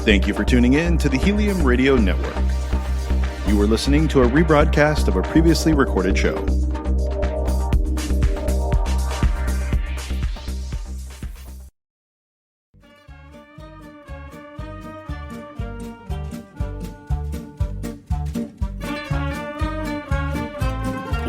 Thank you for tuning in to the Helium Radio Network. You are listening to a rebroadcast of a previously recorded show.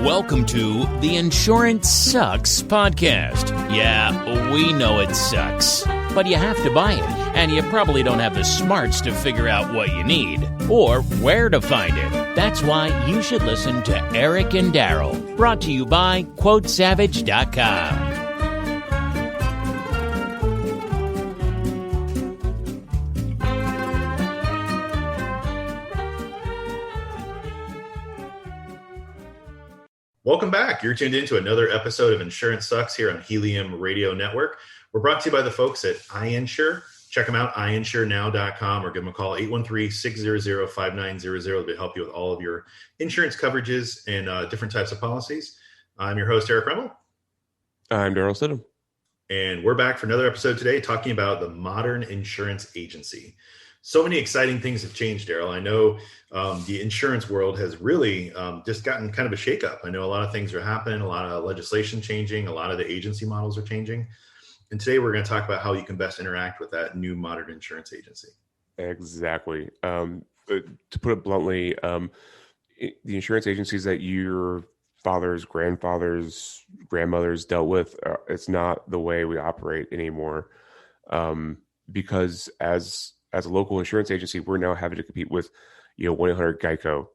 Welcome to the Insurance Sucks podcast. Yeah, we know it sucks, but you have to buy it, and you probably don't have the smarts to figure out what you need or where to find it. That's why you should listen to Eric and Daryl, brought to you by QuoteSavage.com. Welcome back. You're tuned into another episode of Insurance Sucks here on Helium Radio Network. We're brought to you by the folks at iInsure. Check them out, iInsureNow.com, or give them a call, 813-600-5900 to help you with all of your insurance coverages and different types of policies. I'm your host, Eric Remmel. I'm Daryl Stidham. And we're back for another episode today talking about the modern insurance agency. So many exciting things have changed, Daryl. I know the insurance world has really just gotten kind of a shakeup. I know a lot of things are happening, a lot of legislation changing, a lot of the agency models are changing. And today we're going to talk about how you can best interact with that new modern insurance agency. Exactly. To put it bluntly, the insurance agencies that your fathers, grandfathers, grandmothers dealt with, it's not the way we operate anymore. Because as a local insurance agency, we're now having to compete with, 1-800 Geico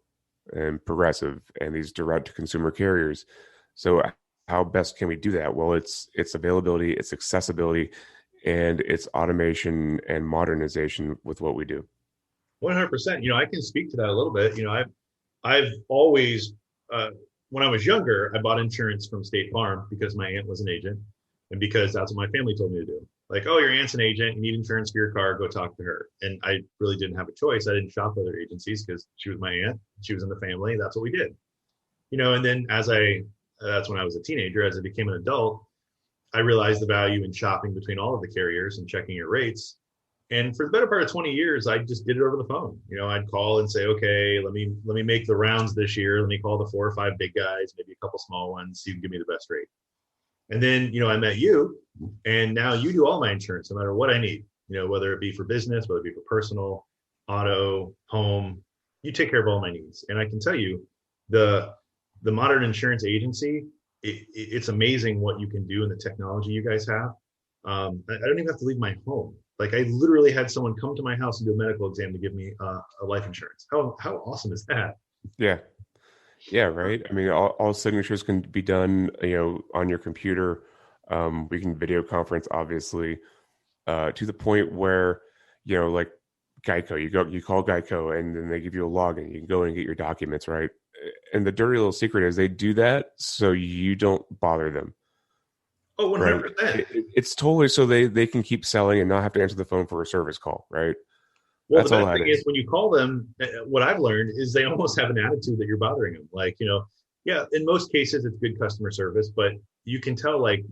and Progressive and these direct-to-consumer carriers. So how best can we do that? Well, it's availability, it's accessibility, and it's automation and modernization with what we do. 100%. I can speak to that a little bit. I've always, when I was younger, I bought insurance from State Farm because my aunt was an agent and because that's what my family told me to do. Like, oh, your aunt's an agent, you need insurance for your car, go talk to her. And I really didn't have a choice. I didn't shop other agencies because she was my aunt, she was in the family, that's what we did. And then that's when I was a teenager. As I became an adult, I realized the value in shopping between all of the carriers and checking your rates. And for the better part of 20 years, I just did it over the phone. I'd call and say, okay, let me make the rounds this year. Let me call the 4 or 5 big guys, maybe a couple small ones, so you can give me the best rate. And then, I met you, and now you do all my insurance, no matter what I need, whether it be for business, whether it be for personal, auto, home, you take care of all my needs. And I can tell you, the modern insurance agency, it's amazing what you can do and the technology you guys have. I don't even have to leave my home. Like, I literally had someone come to my house and do a medical exam to give me a life insurance. How awesome is that? Yeah, right. I mean, all signatures can be done, on your computer. We can video conference, obviously, to the point where, like Geico, you call Geico and then they give you a login. You can go and get your documents, right? And the dirty little secret is they do that so you don't bother them. Oh, 100%. Right? It's totally so they can keep selling and not have to answer the phone for a service call, right? Well, that's the best thing is when you call them, what I've learned is they almost have an attitude that you're bothering them. Like, yeah, in most cases it's good customer service, but you can tell, like,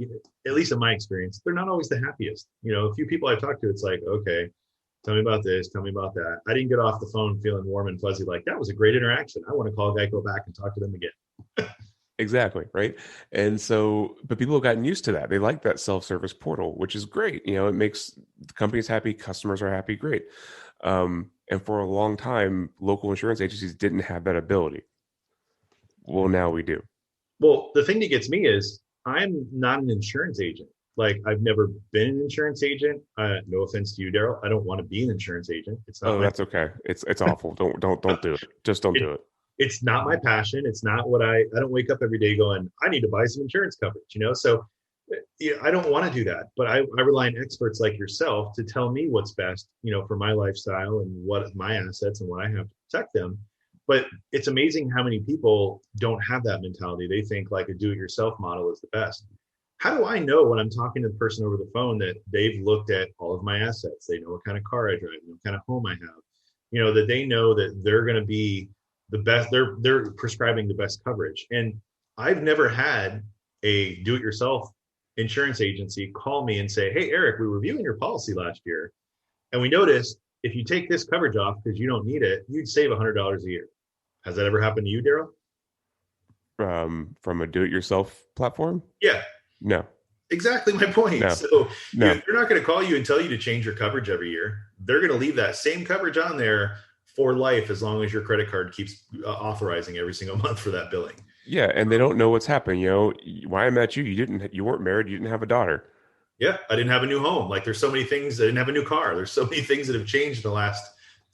at least in my experience, they're not always the happiest. A few people I've talked to, it's like, okay, tell me about this, tell me about that. I didn't get off the phone feeling warm and fuzzy. Like, that was a great interaction. I want to call Geico back and talk to them again. Exactly. Right. And so, but people have gotten used to that. They like that self-service portal, which is great. It makes the companies happy. Customers are happy. Great. And for a long time, local insurance agencies didn't have that ability. Well, now we do. Well, the thing that gets me is I'm not an insurance agent. Like, I've never been an insurance agent. No offense to you, Daryl. I don't want to be an insurance agent. It's not. That's okay. It's awful. Don't do it. Just don't do it. It's not my passion. It's not what I don't wake up every day going, I need to buy some insurance coverage, So I don't want to do that, but I rely on experts like yourself to tell me what's best, for my lifestyle and what my assets and what I have to protect them. But it's amazing how many people don't have that mentality. They think like a do-it-yourself model is the best. How do I know when I'm talking to the person over the phone that they've looked at all of my assets? They know what kind of car I drive, what kind of home I have, that they know that they're going to be the best. They're prescribing the best coverage. And I've never had a do-it-yourself insurance agency call me and say, hey, Eric, we were reviewing your policy last year and we noticed if you take this coverage off because you don't need it, you'd save $100 a year. Has that ever happened to you, Daryl? From a do-it-yourself platform? Yeah, No. exactly my point. No. So No. they're not going to call you and tell you to change your coverage every year. They're going to leave that same coverage on there for life as long as your credit card keeps authorizing every single month for that billing. Yeah, and they don't know what's happening. Why I met you, you weren't married, you didn't have a daughter. Yeah, I didn't have a new home. Like there's so many things. I didn't have a new car. There's so many things that have changed in the last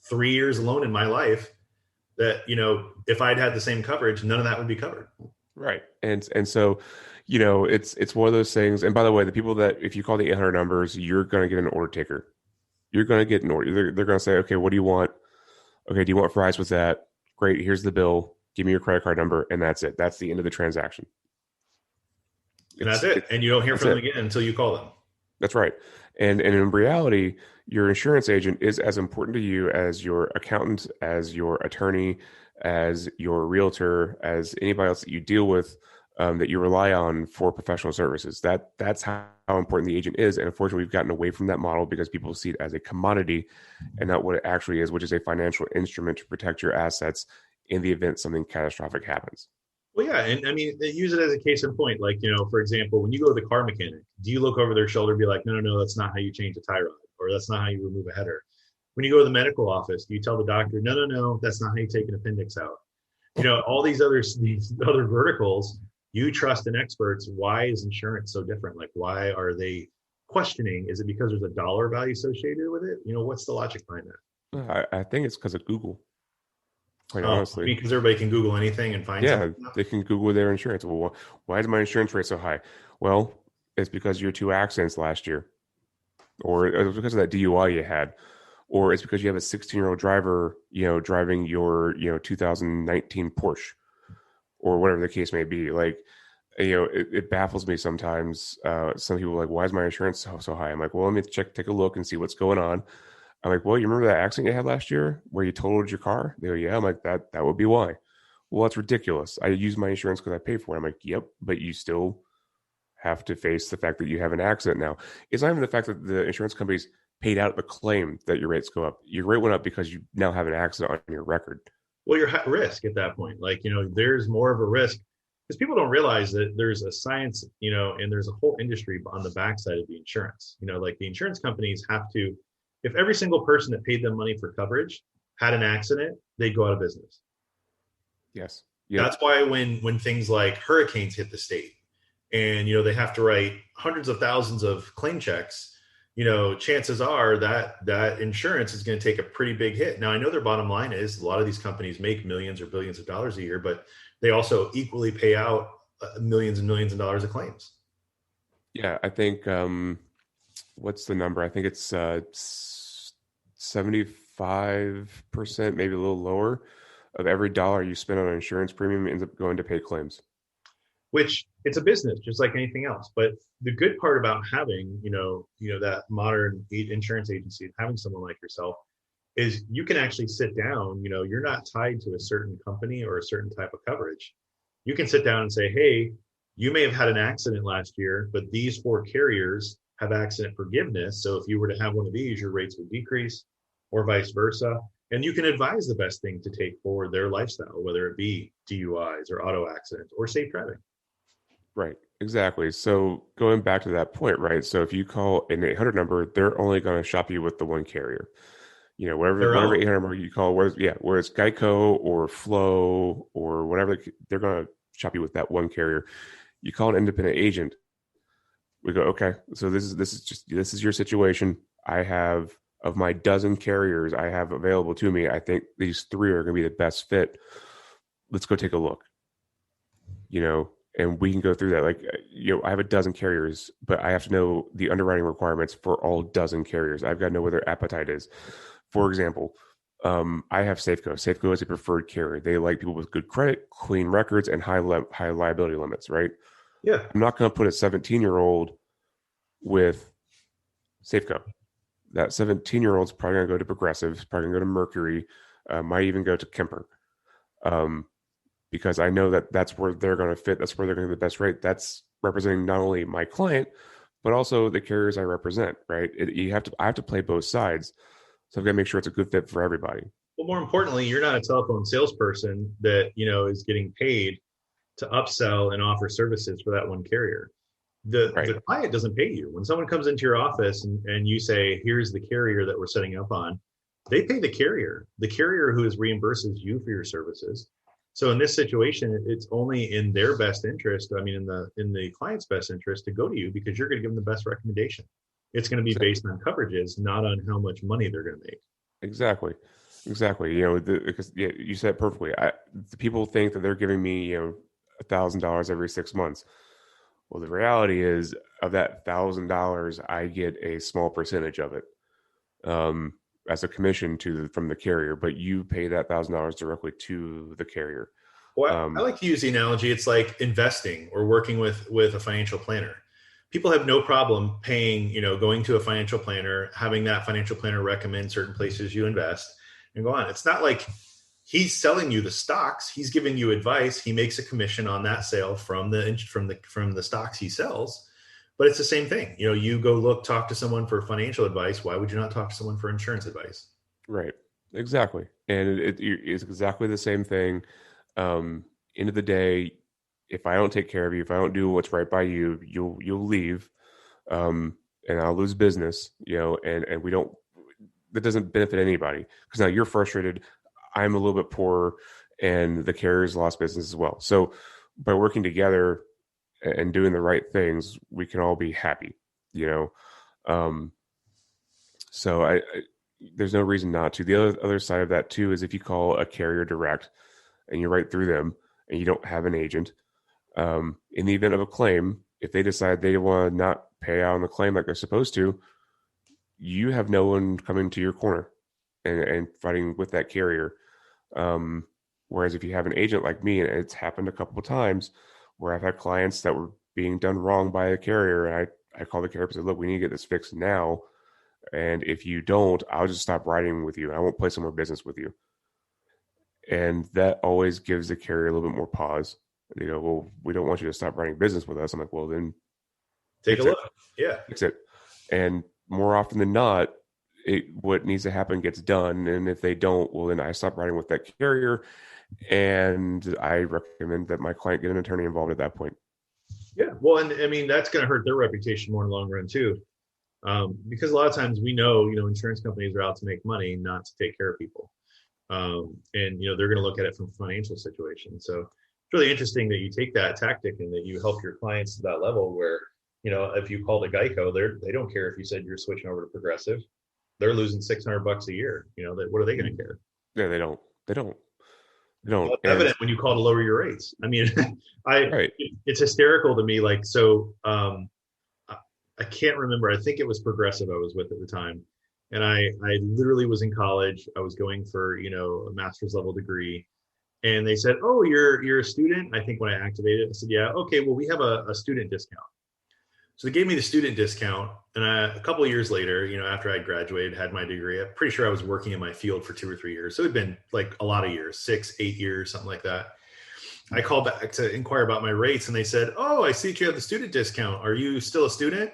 3 years alone in my life that, if I'd had the same coverage, none of that would be covered. Right. And so, it's one of those things. And by the way, the people that, if you call the 800 numbers, you're going to get an order taker. You're going to get an order. They're going to say, okay, what do you want? Okay, do you want fries with that? Great. Here's the bill. Give me your credit card number. And that's it. That's the end of the transaction. And that's it. And you don't hear from them again until you call them. That's right. And in reality, your insurance agent is as important to you as your accountant, as your attorney, as your realtor, as anybody else that you deal with, that you rely on for professional services. That's how important the agent is. And unfortunately, we've gotten away from that model because people see it as a commodity and not what it actually is, which is a financial instrument to protect your assets in the event something catastrophic happens. Well, yeah. And I mean, they use it as a case in point. Like, for example, when you go to the car mechanic, do you look over their shoulder and be like, no, that's not how you change a tie rod, or that's not how you remove a header? When you go to the medical office, do you tell the doctor, no, that's not how you take an appendix out? All these other verticals, you trust in experts. Why is insurance so different? Like, why are they questioning? Is it because there's a dollar value associated with it? What's the logic behind that? I think it's because of Google. Quite honestly, because everybody can Google anything and find something. They can Google their insurance. Well, why is my insurance rate so high? Well, it's because of your 2 accidents last year, or it's because of that DUI you had, or it's because you have a 16-year-old driver, driving your 2019 Porsche, or whatever the case may be. Like, it baffles me sometimes. Some people are like, why is my insurance so high? I'm like, well, let me take a look and see what's going on. I'm like, well, you remember that accident you had last year where you totaled your car? They go, yeah. I'm like, that would be why. Well, that's ridiculous. I use my insurance because I pay for it. I'm like, yep, but you still have to face the fact that you have an accident now. It's not even the fact that the insurance companies paid out the claim that your rates go up. Your rate went up because you now have an accident on your record. Well, you're at risk at that point. Like, there's more of a risk because people don't realize that there's a science, and there's a whole industry on the backside of the insurance. Like the insurance companies have to, if every single person that paid them money for coverage had an accident, they'd go out of business. Yes. Yep. That's why when things like hurricanes hit the state and, they have to write hundreds of thousands of claim checks, chances are that insurance is going to take a pretty big hit. Now, I know their bottom line is a lot of these companies make millions or billions of dollars a year, but they also equally pay out millions and millions of dollars of claims. Yeah, I think, what's the number? I think it's 75%, maybe a little lower, of every dollar you spend on an insurance premium ends up going to pay claims. Which it's a business, just like anything else. But the good part about having, that modern insurance agency and having someone like yourself is you can actually sit down. You're not tied to a certain company or a certain type of coverage. You can sit down and say, hey, you may have had an accident last year, but these 4 carriers have accident forgiveness. So if you were to have one of these, your rates would decrease, or vice versa. And you can advise the best thing to take for their lifestyle, whether it be DUIs or auto accidents or safe driving. Right, exactly. So going back to that point, right? So if you call an 800 number, they're only going to shop you with the one carrier. Whatever 800 number you call, whether it's Geico or Flo or whatever, they're going to shop you with that one carrier. You call an independent agent. We go, okay, so this is your situation. I have, of my dozen carriers I have available to me, I think these 3 are going to be the best fit. Let's go take a look. And we can go through that. Like, I have a dozen carriers, but I have to know the underwriting requirements for all dozen carriers. I've got to know what their appetite is. For example, I have Safeco. Safeco is a preferred carrier. They like people with good credit, clean records, and high liability limits, right? Yeah. I'm not going to put a 17-year-old with Safeco. That 17-year-old's probably going to go to Progressive, probably going to go to Mercury, might even go to Kemper. Because I know that that's where they're going to fit. That's where they're going to get the best rate. That's representing not only my client, but also the carriers I represent, right? I have to play both sides. So I've got to make sure it's a good fit for everybody. Well, more importantly, you're not a telephone salesperson that, is getting paid to upsell and offer services for that one carrier. The client doesn't pay you. When someone comes into your office and you say, here's the carrier that we're setting up on, they pay the carrier who reimburses you for your services. So in this situation, it's only in their best interest. I mean, in the client's best interest to go to you, because you're going to give them the best recommendation. It's going to be based on coverages, not on how much money they're going to make. Exactly. Because you said it perfectly. The people think that they're giving me, $1,000 every 6 months. Well, the reality is, of that $1,000, I get a small percentage of it as a commission from the carrier, but you pay that $1,000 directly to the carrier. Well, I like to use the analogy. It's like investing or working with a financial planner. People have no problem paying, going to a financial planner, having that financial planner recommend certain places you invest and go on. It's not like he's selling you the stocks. He's giving you advice. He makes a commission on that sale from the stocks he sells. But it's the same thing. You go talk to someone for financial advice. Why would you not talk to someone for insurance advice? Right. Exactly. And it's exactly the same thing. End of the day, if I don't take care of you, if I don't do what's right by you, you'll leave, and I'll lose business, and that doesn't benefit anybody, because now you're frustrated. I'm a little bit poorer, and the carrier's lost business as well. So by working together and doing the right things, we can all be happy, so I there's no reason not to. The other side of that too is if you call a carrier direct and you write through them and you don't have an agent, in the event of a claim, if they decide they want to not pay out on the claim like they're supposed to, you have no one coming to your corner and fighting with that carrier. Whereas if you have an agent like me, and it's happened a couple of times where I've had clients that were being done wrong by a carrier, and I call the carrier and say, look, we need to get this fixed now. And if you don't, I'll just stop writing with you. I won't place some more business with you. And that always gives the carrier a little bit more pause. They go, well, we don't want you to stop writing business with us. I'm like, well, then take a look. Yeah. Fix it. And more often than not, what needs to happen gets done. And if they don't, well, then I stop writing with that carrier. And I recommend that my client get an attorney involved at that point. Yeah. Well, and I mean, that's going to hurt their reputation more in the long run too. Because a lot of times we know, insurance companies are out to make money, not to take care of people. And, they're going to look at it from a financial situation. So it's really interesting that you take that tactic and that you help your clients to that level where, if you call the Geico, they don't care if you said you're switching over to Progressive. They're losing $600 a year. What are they going to care? Yeah, they don't. Well, it's evident when you call to lower your rates. I mean, Right. It's hysterical to me. Like, so, I can't remember. I think it was Progressive I was with at the time. And I literally was in college. I was going for, a master's level degree. And they said, oh, you're a student? I think when I activated it, I said, yeah, okay, well, we have a student discount. So they gave me the student discount. And a couple of years later, after I graduated, had my degree, I'm pretty sure I was working in my field for 2 or 3 years. So it'd been like a lot of years, 6, 8 years, something like that. I called back to inquire about my rates and they said, oh, I see that you have the student discount. Are you still a student?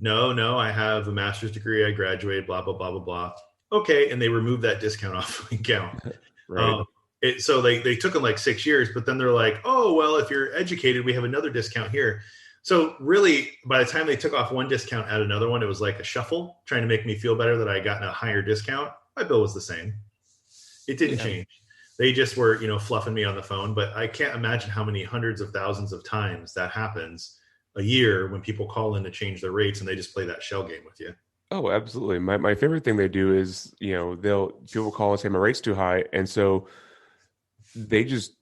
No, I have a master's degree. I graduated, blah, blah, blah, blah, blah. Okay. And they removed that discount off my account. Right. So they took them like 6 years, but then they're like, oh, well, if you're educated, we have another discount here. So really, by the time they took off one discount, add another one, it was like a shuffle trying to make me feel better that I gotten a higher discount. My bill was the same. It didn't change. They just were, fluffing me on the phone, but I can't imagine how many hundreds of thousands of times that happens a year when people call in to change their rates and they just play that shell game with you. Oh, absolutely. My favorite thing they do is, people call and say my rate's too high. And so they just,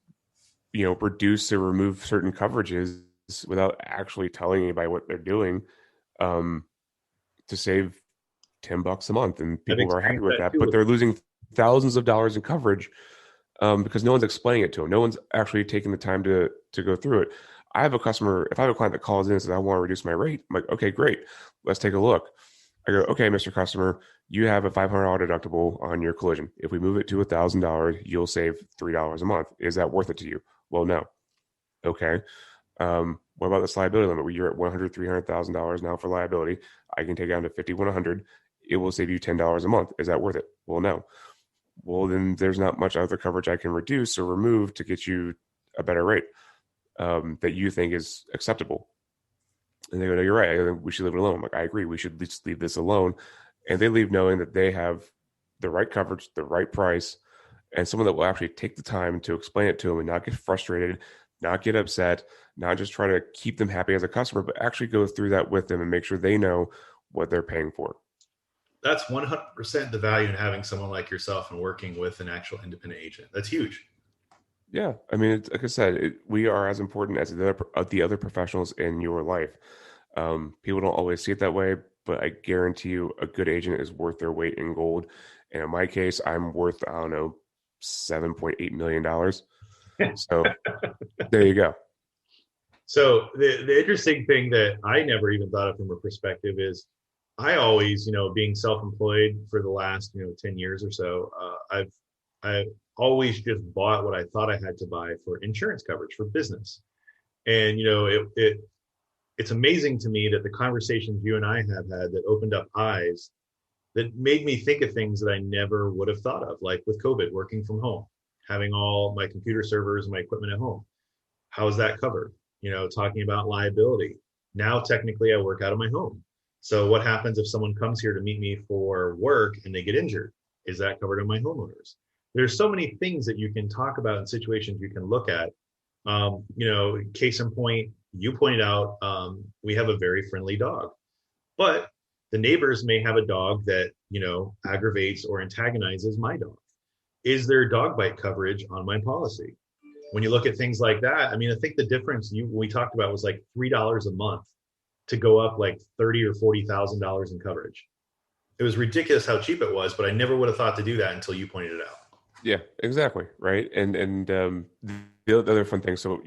reduce or remove certain coverages without actually telling anybody what they're doing, to save $10 a month. And people are happy with that, but they're losing thousands of dollars in coverage, because no one's explaining it to them. No one's actually taking the time to go through it. I have a customer, if I have a client that calls in and says, I want to reduce my rate, I'm like, okay, great. Let's take a look. I go, okay, Mr. Customer, you have a $500 deductible on your collision. If we move it to $1,000, you'll save $3 a month. Is that worth it to you? Well, no. Okay. What about this liability limit where you're at $100,000, $300,000 now for liability? I can take it down to $5,100. it will save you $10 a month. Is that worth it? Well, no. Well, then there's not much other coverage I can reduce or remove to get you a better rate that you think is acceptable. And they go, no, you're right. I think we should leave it alone. I'm like, I agree. We should just leave this alone. And they leave knowing that they have the right coverage, the right price, and someone that will actually take the time to explain it to them and not get frustrated, not get upset, not just try to keep them happy as a customer, but actually go through that with them and make sure they know what they're paying for. That's 100% the value in having someone like yourself and working with an actual independent agent. That's huge. Yeah. I mean, like I said, we are as important as the other professionals in your life. People don't always see it that way, but I guarantee you a good agent is worth their weight in gold. And in my case, I'm worth, I don't know, $7.8 million. So there you go. So the interesting thing that I never even thought of from a perspective is I always, being self-employed for the last, 10 years or so, I've always just bought what I thought I had to buy for insurance coverage for business. And, it's amazing to me that the conversations you and I have had that opened up eyes that made me think of things that I never would have thought of, like with COVID, working from home, having all my computer servers and my equipment at home. How is that covered? Talking about liability. Now, technically, I work out of my home. So what happens if someone comes here to meet me for work and they get injured? Is that covered on my homeowners? There's so many things that you can talk about in situations you can look at. Case in point, you pointed out we have a very friendly dog, but the neighbors may have a dog that, aggravates or antagonizes my dog. Is there dog bite coverage on my policy? When you look at things like that, I think the difference we talked about was like $3 a month to go up like $30,000 or $40,000 in coverage. It was ridiculous how cheap it was, but I never would have thought to do that until you pointed it out. Yeah, exactly. Right. And the other fun thing, so,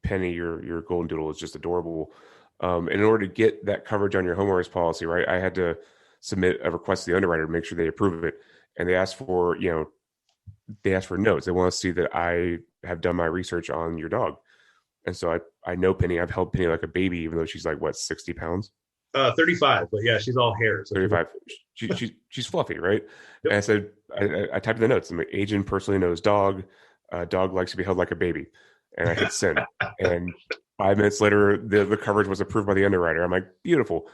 Penny, your golden doodle, is just adorable. And in order to get that coverage on your homeowner's policy, right, I had to submit a request to the underwriter to make sure they approve it. And they asked for, notes. They want to see that I have done my research on your dog. And so I know Penny. I've held Penny like a baby, even though she's like, 60 pounds? 35, but yeah, she's all hair. So 35. She's fluffy, right? Yep. And I said, I typed in the notes. My agent personally knows dog. Dog likes to be held like a baby. And I hit send. And 5 minutes later, the coverage was approved by the underwriter. I'm like, beautiful.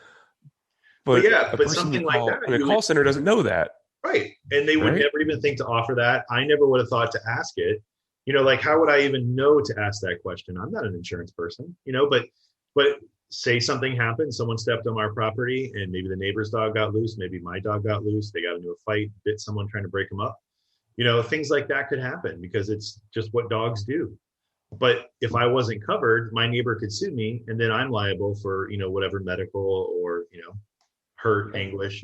But something like that. And the call center doesn't know that. Right. And they would never even think to offer that. I never would have thought to ask it. How would I even know to ask that question? I'm not an insurance person, but say something happened, someone stepped on our property and maybe the neighbor's dog got loose, maybe my dog got loose, they got into a fight, bit someone trying to break them up. Things like that could happen because it's just what dogs do. But if I wasn't covered, my neighbor could sue me and then I'm liable for, whatever medical or, hurt, anguish,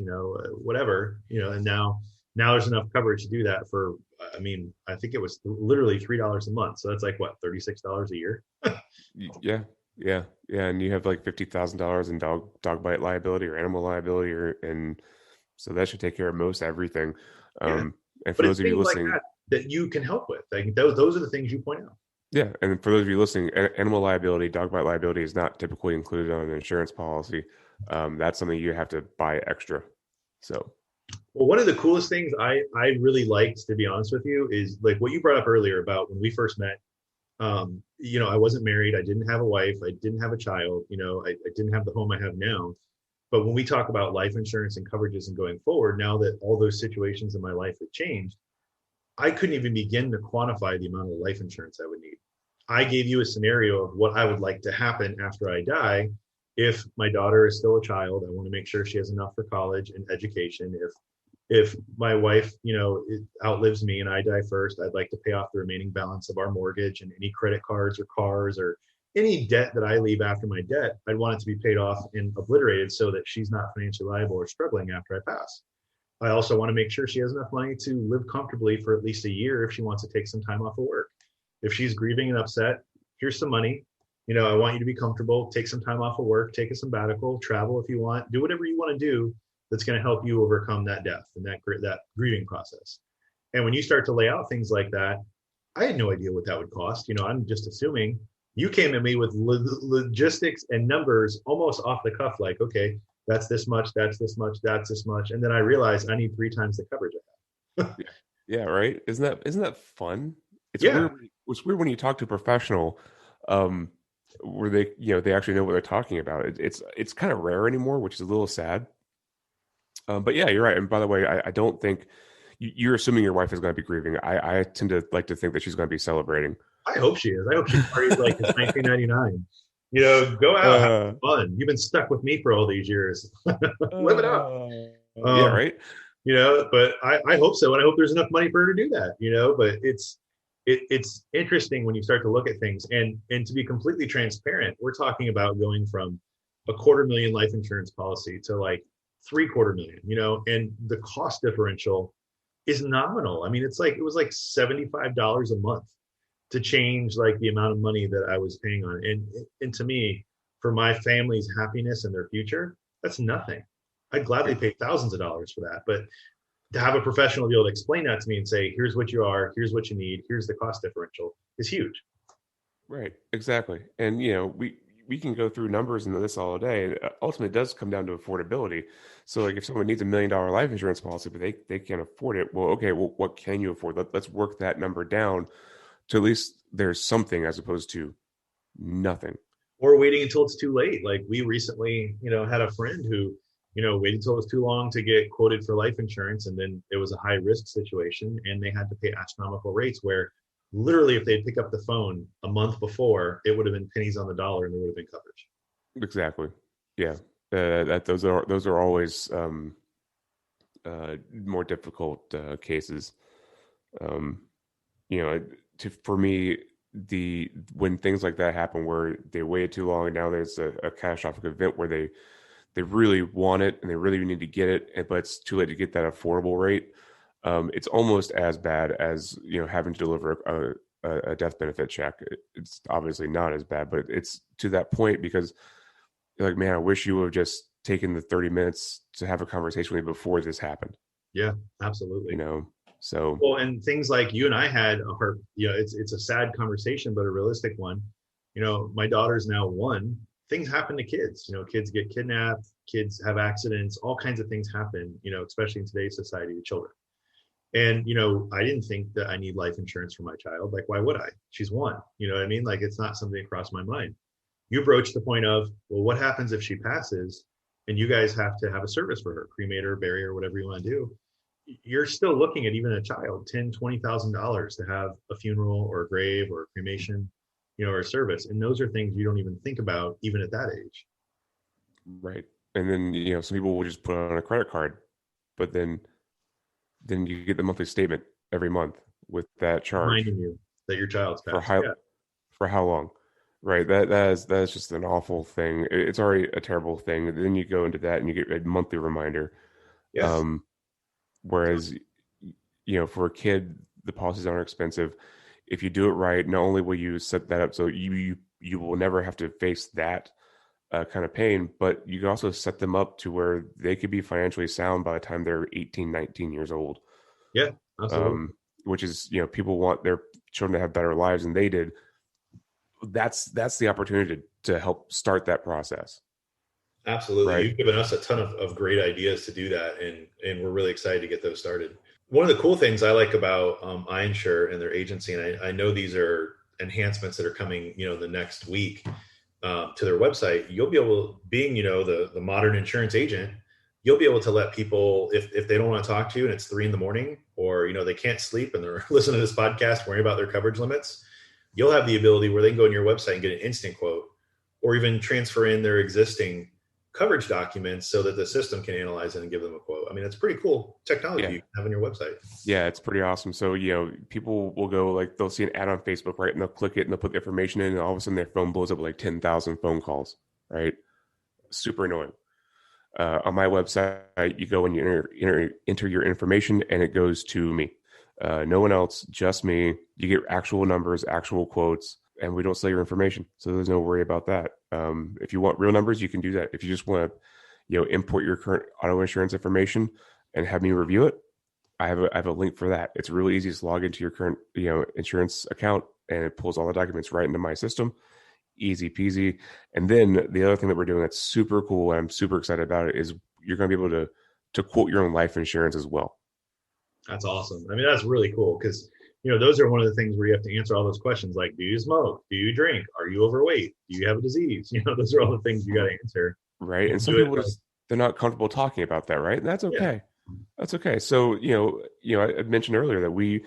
whatever, and now there's enough coverage to do that for, I think it was literally $3 a month. So that's like what, $36 a year? Yeah. And you have like $50,000 in dog bite liability or animal liability, and so that should take care of most everything. And for those of you listening, like that you can help with, like those are the things you point out. Yeah. And for those of you listening, animal liability, dog bite liability is not typically included on an insurance policy. That's something you have to buy extra. So. Well, one of the coolest things I really liked, to be honest with you, is like what you brought up earlier about when we first met. I wasn't married. I didn't have a wife. I didn't have a child. I didn't have the home I have now. But when we talk about life insurance and coverages and going forward, now that all those situations in my life have changed, I couldn't even begin to quantify the amount of life insurance I would need. I gave you a scenario of what I would like to happen after I die. If my daughter is still a child, I want to make sure she has enough for college and education. If my wife, outlives me and I die first, I'd like to pay off the remaining balance of our mortgage and any credit cards or cars or any debt that I leave after my debt. I'd want it to be paid off and obliterated so that she's not financially liable or struggling after I pass. I also want to make sure she has enough money to live comfortably for at least a year if she wants to take some time off of work. If she's grieving and upset, here's some money. I want you to be comfortable, take some time off of work, take a sabbatical, travel if you want, do whatever you want to do that's going to help you overcome that death and that grieving process. And when you start to lay out things like that, I had no idea what that would cost. I'm just assuming. You came at me with logistics and numbers almost off the cuff, like, okay, that's this much, that's this much, that's this much. And then I realized I need 3 times the coverage I have. Yeah, right. Isn't that fun? It's Yeah. weird. It's weird when you talk to a professional, where they they actually know what they're talking about. It's kind of rare anymore, which is a little sad. But yeah, you're right. And by the way, I don't think you're assuming your wife is going to be grieving. I tend to like to think that she's going to be celebrating. I hope she is. I hope she parties like it's 1999. You know, go out, have fun. You've been stuck with me for all these years. Live it up. Yeah, right. You know, but I hope so, and I hope there's enough money for her to do that. You know, but it's interesting when you start to look at things, and to be completely transparent, we're talking about going from a $250,000 life insurance policy to like $750,000. You know, and the cost differential is nominal. I mean, it was like $75 a month to change like the amount of money that I was paying on. And to me, for my family's happiness and their future, that's nothing. I'd gladly pay thousands of dollars for that. But to have a professional be able to explain that to me and say, here's what you are, here's what you need, here's the cost differential is huge. Right. Exactly. And, we can go through numbers and this all day. Ultimately, it does come down to affordability. So like if someone needs $1 million life insurance policy, but they can't afford it, well, okay, well, what can you afford? Let's work that number down to at least there's something as opposed to nothing. Or waiting until it's too late. Like we recently, had a friend who, waited until it was too long to get quoted for life insurance. And then it was a high risk situation and they had to pay astronomical rates where literally if they'd pick up the phone a month before, it would have been pennies on the dollar and there would have been coverage. Exactly. Yeah. Those are always more difficult cases. For me, when things like that happen where they waited too long and now there's a catastrophic event where they really want it and they really need to get it, but it's too late to get that affordable rate. It's almost as bad as having to deliver a death benefit check. It's obviously not as bad, but it's to that point because you're like, man, I wish you would have just taken the 30 minutes to have a conversation with me before this happened. Yeah, absolutely. So well, and things like you and I had are, it's a sad conversation, but a realistic one. My daughter's now 1. Things happen to kids. Kids get kidnapped, kids have accidents, all kinds of things happen, especially in today's society to children. And, I didn't think that I need life insurance for my child. Like, why would I? She's 1. You know what I mean? Like, it's not something that crossed my mind. You broached the point of, well, what happens if she passes and you guys have to have a service for her, cremate her, bury her, whatever you want to do? You're still looking at even a child, $10,000, $20,000 to have a funeral or a grave or a cremation, or a service. And those are things you don't even think about even at that age. Right. And then, some people will just put it on a credit card, but then you get the monthly statement every month with that charge. Reminding you that your child's passed. For how long? Right. That is just an awful thing. It's already a terrible thing. Then you go into that and you get a monthly reminder. Yes. Whereas, for a kid, the policies aren't expensive. If you do it right, not only will you set that up so you will never have to face that kind of pain, but you can also set them up to where they could be financially sound by the time they're 18, 19 years old. Yeah, absolutely. Which is, people want their children to have better lives than they did. That's the opportunity to help start that process. Absolutely. Right. You've given us a ton of great ideas to do that. And we're really excited to get those started. One of the cool things I like about iInsure and their agency, and I know these are enhancements that are coming, the next week to their website. You'll be able, being, the modern insurance agent, you'll be able to let people, if they don't want to talk to you and it's 3 a.m. or, they can't sleep and they're listening to this podcast, worrying about their coverage limits, you'll have the ability where they can go on your website and get an instant quote or even transfer in their existing coverage documents so that the system can analyze it and give them a quote. I mean, it's pretty cool technology you can have on your website. Yeah, it's pretty awesome. So, people will go, like, they'll see an ad on Facebook, right? And they'll click it and they'll put the information in and all of a sudden their phone blows up with like 10,000 phone calls, right? Super annoying. On my website, you go and you enter your information and it goes to me. No one else, just me. You get actual numbers, actual quotes, and we don't sell your information. So there's no worry about that. If you want real numbers, you can do that. If you just want to, import your current auto insurance information and have me review it, I have a link for that. It's really easy to log into your current, insurance account and it pulls all the documents right into my system. easy peasy. And then the other thing that we're doing that's super cool, and I'm super excited about it, is you're going to be able to quote your own life insurance as well. That's awesome. I mean, that's really cool because, those are one of the things where you have to answer all those questions like, do you smoke? Do you drink? Are you overweight? Do you have a disease? Those are all the things you got to answer. Right. And some people they're not comfortable talking about that. Right. And that's okay. Yeah. That's okay. So, I mentioned earlier that we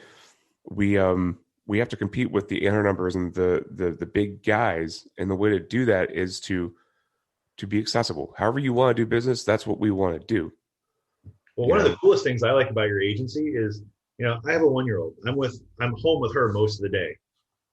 have to compete with the inner numbers and the big guys. And the way to do that is to be accessible. However you want to do business, that's what we want to do. Well, one of the coolest things I like about your agency is, I have a 1-year-old. I'm home with her most of the day.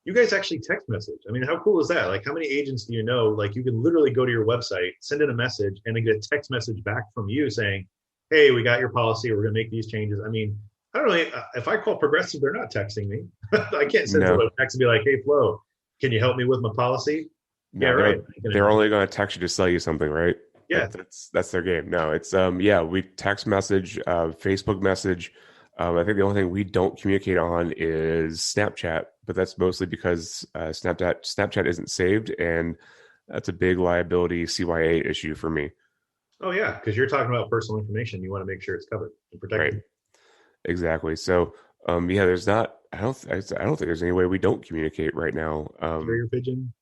You guys actually text message. I mean, how cool is that? Like, how many agents do you know? Like, you can literally go to your website, send in a message, and then get a text message back from you saying, hey, we got your policy. We're going to make these changes. I mean, I don't know. If I call Progressive, they're not texting me. I can't send them a text and be like, hey, Flo, can you help me with my policy? No, yeah, right. They're only going to text you to sell you something, right? Yeah. That's their game. No, it's, we text message, Facebook message. I think the only thing we don't communicate on is Snapchat, but that's mostly because Snapchat isn't saved, and that's a big liability CYA issue for me. Oh yeah, because you're talking about personal information. You want to make sure it's covered and protected. Right. Exactly. So, there's not. I don't think there's any way we don't communicate right now. Carrier pigeon.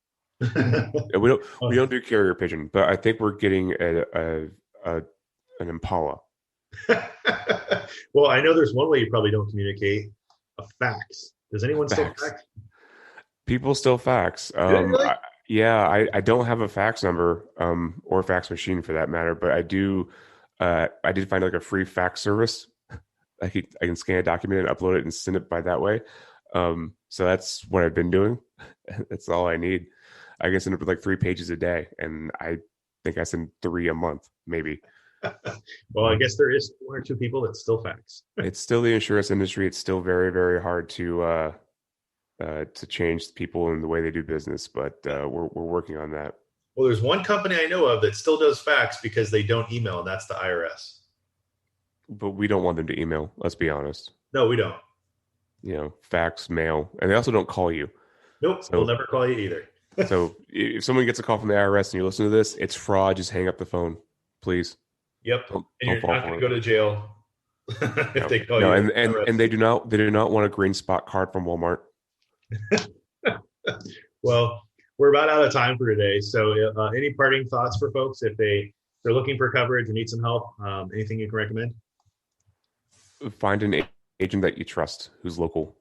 we don't do carrier pigeon, but I think we're getting an Impala. Well, I know there's one way you probably don't communicate: a fax. Does anyone still fax? People still fax. Really? I don't have a fax number or fax machine for that matter, but I do. I did find like a free fax service. I can scan a document and upload it and send it by that way. So that's what I've been doing. That's all I need. I can send it with like 3 pages a day, and I think I send 3 a month, maybe. Well, I guess there is 1 or 2 people that still fax. It's still the insurance industry. It's still very, very hard to change people in the way they do business, but we're working on that. Well, there's one company I know of that still does fax because they don't email, and that's the IRS. But we don't want them to email. Let's be honest. No, we don't. Fax, mail, and they also don't call you. Nope, so, we'll never call you either. So if someone gets a call from the IRS and you listen to this, it's fraud. Just hang up the phone, please. Yep, and you're not going to go to jail if they call you. And they do not want a green spot card from Walmart. Well, we're about out of time for today. So any parting thoughts for folks if they're looking for coverage or need some help? Anything you can recommend? Find an agent that you trust who's local,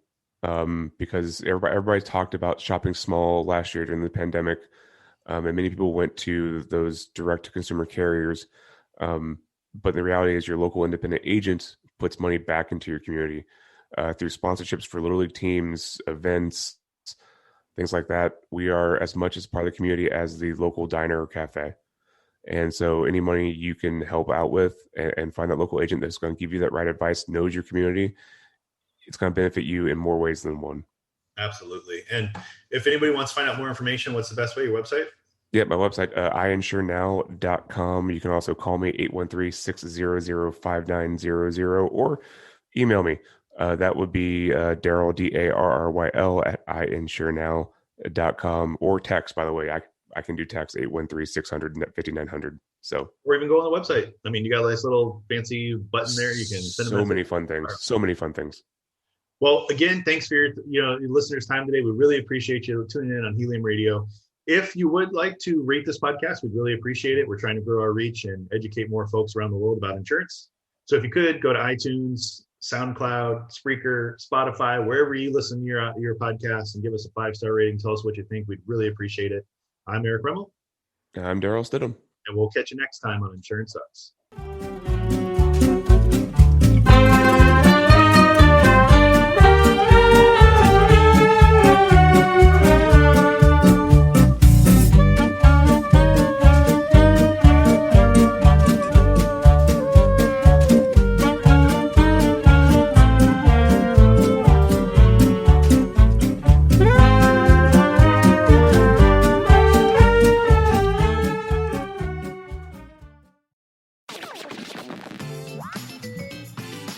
because everybody talked about shopping small last year during the pandemic, and many people went to those direct-to-consumer carriers. But the reality is your local independent agent puts money back into your community through sponsorships for Little League teams, events, things like that. We are as much as part of the community as the local diner or cafe. And so any money you can help out with and find that local agent that's going to give you that right advice, knows your community, it's going to benefit you in more ways than one. Absolutely. And if anybody wants to find out more information, what's the best way? Your website? Yeah, my website, iInsureNow.com. You can also call me 813-600-5900 or email me. That would be Darryl, DARRYL at iInsureNow.com, or text, by the way. I can do text 813-600-5900. So, or even go on the website. I mean, you got a nice little fancy button there. You can send so many fun things. So many fun things. Well, again, thanks for your listeners' time today. We really appreciate you tuning in on Helium Radio. If you would like to rate this podcast, we'd really appreciate it. We're trying to grow our reach and educate more folks around the world about insurance. So if you could, go to iTunes, SoundCloud, Spreaker, Spotify, wherever you listen to your podcast, and give us a 5-star rating. Tell us what you think. We'd really appreciate it. I'm Eric Rummel. I'm Darryl Stidham. And we'll catch you next time on Insurance Sucks.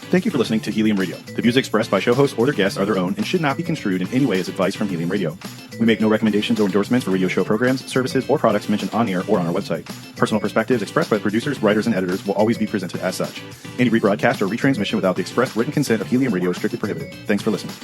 Thank you for listening to Helium Radio. The views expressed by show hosts or their guests are their own and should not be construed in any way as advice from Helium Radio. We make no recommendations or endorsements for radio show programs, services, or products mentioned on air or on our website. Personal perspectives expressed by the producers, writers, and editors will always be presented as such. Any rebroadcast or retransmission without the express written consent of Helium Radio is strictly prohibited. Thanks for listening.